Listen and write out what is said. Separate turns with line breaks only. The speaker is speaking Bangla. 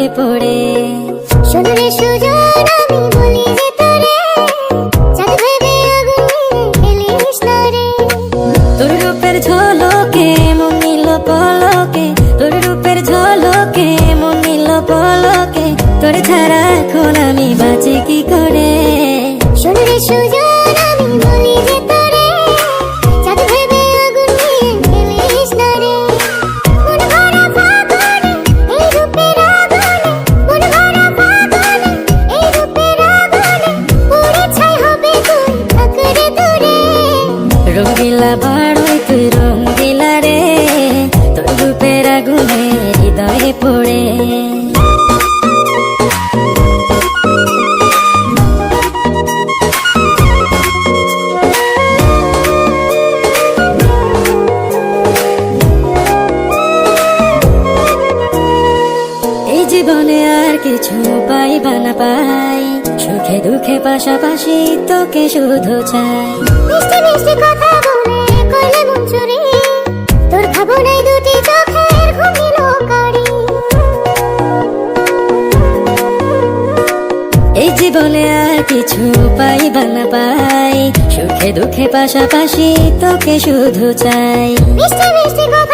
হৃদয়ে পড়ে।
শোন রে সুজন আমি বলি যে তোরে, চাঁদ ভেবে আগুন নিয়ে খেলিস না রে।
তোর রূপের ঝলকে মন নিল পলকে, তোর রূপের ঝলকে মন নিল পলকে, তোর ছাড়া এখন আমি বাঁচি কি করে।
শোন রে সুজন আমি বলি যে তোরে, চাঁদ ভেবে আগুন নিয়ে খেলিস না রে। মন ভরা ফাগুনে এই রূপের আগুনে, মন ভরা ফাগুনে এই রূপের আগুনে, পুড়ে ছাই হবে তুই থাক রে দূরে।
রঙ্গিলা বাড়ই তুই রঙ্গিলা রে, তোর রূপের আগুনে হৃদয়ে পড়ে। এই জীবনে আর কিছু পাইবা না পাই, সুখে দুঃখে পাশাপাশি তোকে শুধু চাই।
মিষ্টি মিষ্টি কথা বলে করলে মন চুরি, তোর ভাবনায় দুটি চোখের ঘুম নিল কারি।
এই জীবনে আর কিছু পাইবা না পাই, সুখে দুঃখে পাশাপাশি তোকে শুধু চাই।
মিষ্টি মিষ্টি কথা